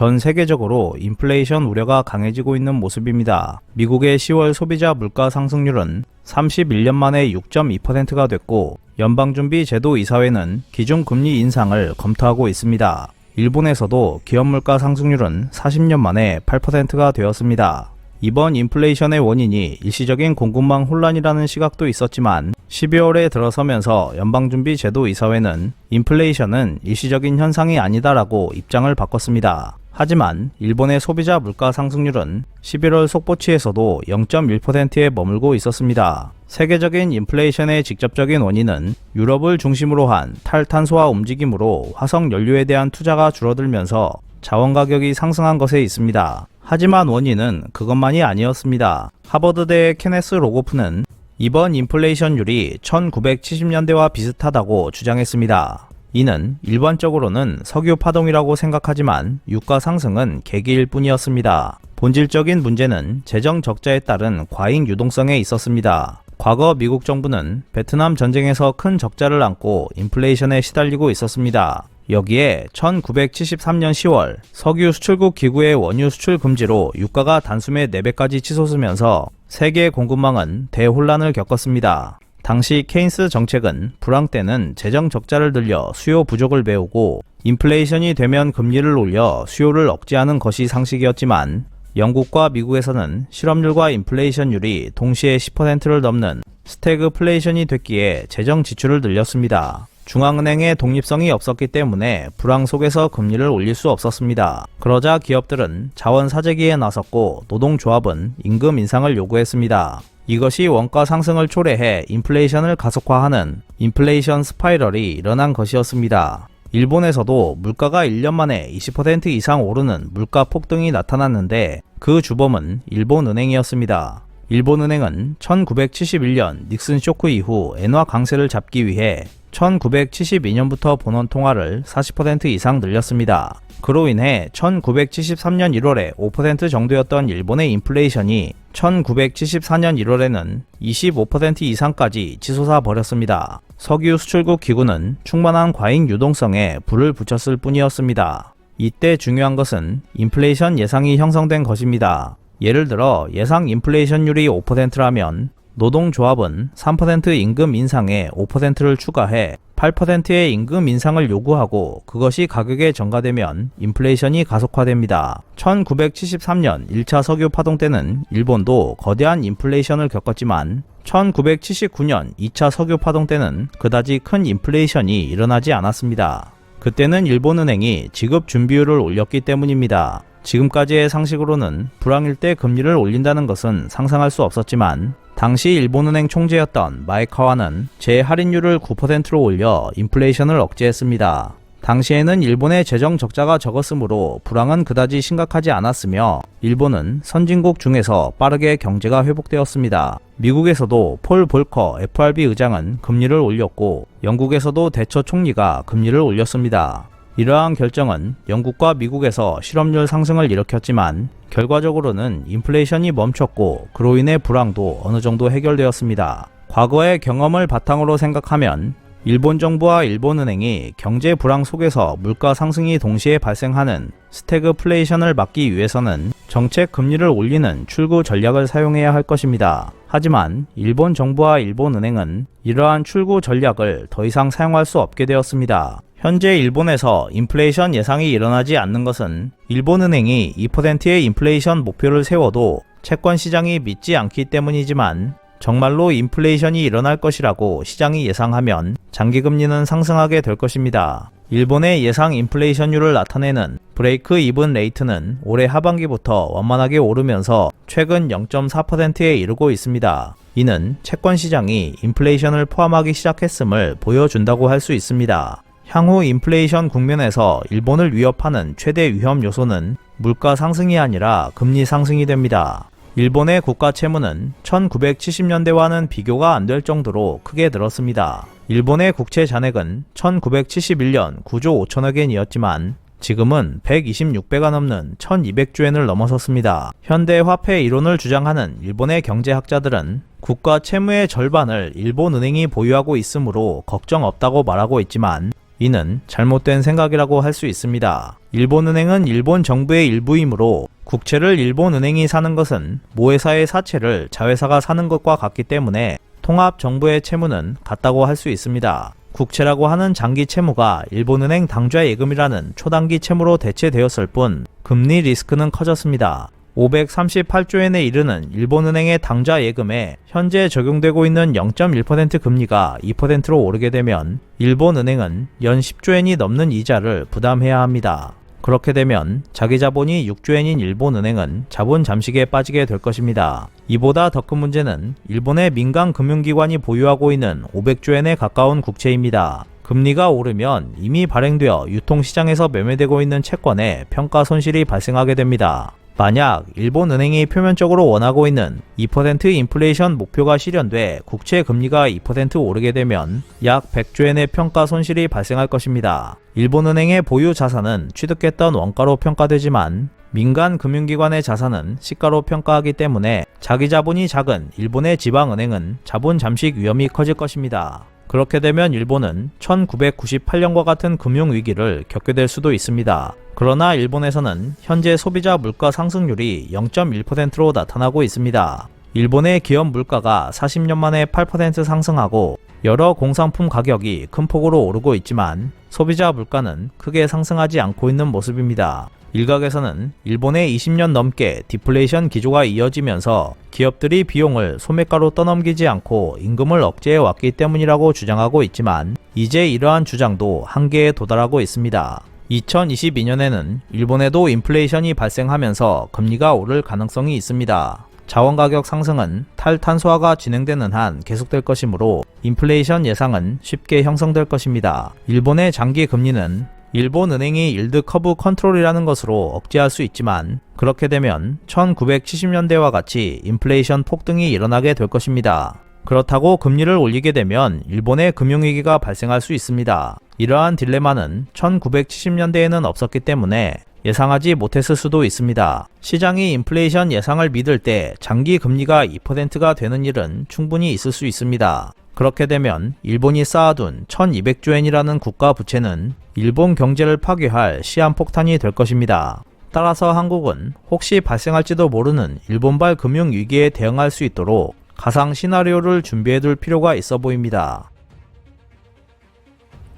전 세계적으로 인플레이션 우려가 강해지고 있는 모습입니다. 미국의 10월 소비자 물가 상승률은 31년 만에 6.2%가 됐고, 연방준비제도이사회는 기준금리 인상을 검토하고 있습니다. 일본에서도 기업 물가 상승률은 40년 만에 8%가 되었습니다. 이번 인플레이션의 원인이 일시적인 공급망 혼란이라는 시각도 있었지만 12월에 들어서면서 연방준비제도이사회는 인플레이션은 일시적인 현상이 아니다라고 입장을 바꿨습니다. 하지만 일본의 소비자 물가 상승률은 11월 속보치에서도 0.1%에 머물고 있었습니다. 세계적인 인플레이션의 직접적인 원인은 유럽을 중심으로 한 탈탄소화 움직임으로 화석 연료에 대한 투자가 줄어들면서 자원 가격이 상승한 것에 있습니다. 하지만 원인은 그것만이 아니었습니다. 하버드대의 케네스 로고프는 이번 인플레이션율이 1970년대와 비슷하다고 주장했습니다. 이는 일반적으로는 석유 파동이라고 생각하지만 유가 상승은 계기일 뿐이었습니다. 본질적인 문제는 재정 적자에 따른 과잉 유동성에 있었습니다. 과거 미국 정부는 베트남 전쟁에서 큰 적자를 안고 인플레이션에 시달리고 있었습니다. 여기에 1973년 10월 석유 수출국 기구의 원유 수출 금지로 유가가 단숨에 4배까지 치솟으면서 세계 공급망은 대혼란을 겪었습니다. 당시 케인스 정책은 불황 때는 재정 적자를 늘려 수요 부족을 메우고 인플레이션이 되면 금리를 올려 수요를 억제하는 것이 상식이었지만 영국과 미국에서는 실업률과 인플레이션율이 동시에 10%를 넘는 스태그플레이션이 됐기에 재정 지출을 늘렸습니다. 중앙은행의 독립성이 없었기 때문에 불황 속에서 금리를 올릴 수 없었습니다. 그러자 기업들은 자원 사재기에 나섰고 노동조합은 임금 인상을 요구했습니다. 이것이 원가 상승을 초래해 인플레이션을 가속화하는 인플레이션 스파이럴이 일어난 것이었습니다. 일본에서도 물가가 1년 만에 20% 이상 오르는 물가 폭등이 나타났는데 그 주범은 일본은행이었습니다. 일본은행은 1971년 닉슨 쇼크 이후 엔화 강세를 잡기 위해 1972년부터 본원 통화를 40% 이상 늘렸습니다. 그로 인해 1973년 1월에 5% 정도였던 일본의 인플레이션이 1974년 1월에는 25% 이상까지 치솟아 버렸습니다. 석유 수출국 기구는 충만한 과잉 유동성에 불을 붙였을 뿐이었습니다. 이때 중요한 것은 인플레이션 예상이 형성된 것입니다. 예를 들어 예상 인플레이션율이 5%라면 노동조합은 3% 임금 인상에 5%를 추가해 8%의 임금 인상을 요구하고 그것이 가격에 전가되면 인플레이션이 가속화됩니다. 1973년 1차 석유 파동 때는 일본도 거대한 인플레이션을 겪었지만 1979년 2차 석유 파동 때는 그다지 큰 인플레이션이 일어나지 않았습니다. 그때는 일본은행이 지급 준비율을 올렸기 때문입니다. 지금까지의 상식으로는 불황일 때 금리를 올린다는 것은 상상할 수 없었지만 당시 일본은행 총재였던 마에카와는 재할인율을 9%로 올려 인플레이션을 억제했습니다. 당시에는 일본의 재정 적자가 적었으므로 불황은 그다지 심각하지 않았으며 일본은 선진국 중에서 빠르게 경제가 회복되었습니다. 미국에서도 폴 볼커 FRB 의장은 금리를 올렸고 영국에서도 대처 총리가 금리를 올렸습니다. 이러한 결정은 영국과 미국에서 실업률 상승을 일으켰지만 결과적으로는 인플레이션이 멈췄고 그로 인해 불황도 어느 정도 해결되었습니다. 과거의 경험을 바탕으로 생각하면 일본 정부와 일본은행이 경제 불황 속에서 물가 상승이 동시에 발생하는 스태그플레이션을 막기 위해서는 정책 금리를 올리는 출구 전략을 사용해야 할 것입니다. 하지만 일본 정부와 일본은행은 이러한 출구 전략을 더 이상 사용할 수 없게 되었습니다. 현재 일본에서 인플레이션 예상이 일어나지 않는 것은 일본은행이 2%의 인플레이션 목표를 세워도 채권 시장이 믿지 않기 때문이지만 정말로 인플레이션이 일어날 것이라고 시장이 예상하면 장기금리는 상승하게 될 것입니다. 일본의 예상 인플레이션율을 나타내는 브레이크 이븐 레이트는 올해 하반기부터 완만하게 오르면서 최근 0.4%에 이르고 있습니다. 이는 채권 시장이 인플레이션을 포함하기 시작했음을 보여준다고 할 수 있습니다. 향후 인플레이션 국면에서 일본을 위협하는 최대 위험 요소는 물가 상승이 아니라 금리 상승이 됩니다. 일본의 국가 채무는 1970년대와는 비교가 안 될 정도로 크게 늘었습니다. 일본의 국채 잔액은 1971년 9조 5천억엔이었지만 지금은 126배가 넘는 1200조엔을 넘어섰습니다. 현대 화폐 이론을 주장하는 일본의 경제학자들은 국가 채무의 절반을 일본은행이 보유하고 있으므로 걱정 없다고 말하고 있지만 이는 잘못된 생각이라고 할 수 있습니다. 일본은행은 일본 정부의 일부이므로 국채를 일본은행이 사는 것은 모회사의 사채를 자회사가 사는 것과 같기 때문에 통합 정부의 채무는 같다고 할 수 있습니다. 국채라고 하는 장기 채무가 일본은행 당좌 예금이라는 초단기 채무로 대체되었을 뿐 금리 리스크는 커졌습니다. 538조엔에 이르는 일본은행의 당좌 예금에 현재 적용되고 있는 0.1% 금리가 2%로 오르게 되면 일본은행은 연 10조엔이 넘는 이자를 부담해야 합니다. 그렇게 되면 자기 자본이 6조엔인 일본은행은 자본 잠식에 빠지게 될 것입니다. 이보다 더 큰 문제는 일본의 민간 금융기관이 보유하고 있는 500조엔에 가까운 국채입니다. 금리가 오르면 이미 발행되어 유통시장에서 매매되고 있는 채권에 평가 손실이 발생하게 됩니다. 만약 일본은행이 표면적으로 원하고 있는 2% 인플레이션 목표가 실현돼 국채 금리가 2% 오르게 되면 약 100조엔의 평가 손실이 발생할 것입니다. 일본은행의 보유 자산은 취득했던 원가로 평가되지만 민간 금융기관의 자산은 시가로 평가하기 때문에 자기 자본이 작은 일본의 지방은행은 자본 잠식 위험이 커질 것입니다. 그렇게 되면 일본은 1998년과 같은 금융위기를 겪게 될 수도 있습니다. 그러나 일본에서는 현재 소비자 물가 상승률이 0.1%로 나타나고 있습니다. 일본의 기업 물가가 40년 만에 8% 상승하고 여러 공산품 가격이 큰 폭으로 오르고 있지만 소비자 물가는 크게 상승하지 않고 있는 모습입니다. 일각에서는 일본의 20년 넘게 디플레이션 기조가 이어지면서 기업들이 비용을 소매가로 떠넘기지 않고 임금을 억제해 왔기 때문이라고 주장하고 있지만 이제 이러한 주장도 한계에 도달하고 있습니다. 2022년에는 일본에도 인플레이션이 발생하면서 금리가 오를 가능성이 있습니다. 자원가격 상승은 탈탄소화가 진행되는 한 계속될 것이므로 인플레이션 예상은 쉽게 형성될 것입니다. 일본의 장기 금리는 일본은행이 일드 커브 컨트롤이라는 것으로 억제할 수 있지만 그렇게 되면 1970년대와 같이 인플레이션 폭등이 일어나게 될 것입니다. 그렇다고 금리를 올리게 되면 일본의 금융위기가 발생할 수 있습니다. 이러한 딜레마는 1970년대에는 없었기 때문에 예상하지 못했을 수도 있습니다. 시장이 인플레이션 예상을 믿을 때 장기 금리가 2%가 되는 일은 충분히 있을 수 있습니다. 그렇게 되면 일본이 쌓아둔 1200조엔이라는 국가 부채는 일본 경제를 파괴할 시한폭탄이 될 것입니다. 따라서 한국은 혹시 발생할지도 모르는 일본발 금융위기에 대응할 수 있도록 가상 시나리오를 준비해둘 필요가 있어 보입니다.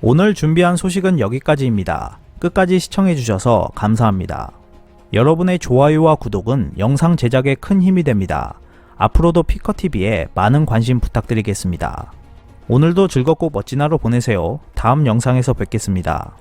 오늘 준비한 소식은 여기까지입니다. 끝까지 시청해주셔서 감사합니다. 여러분의 좋아요와 구독은 영상 제작에 큰 힘이 됩니다. 앞으로도 피커TV에 많은 관심 부탁드리겠습니다. 오늘도 즐겁고 멋진 하루 보내세요. 다음 영상에서 뵙겠습니다.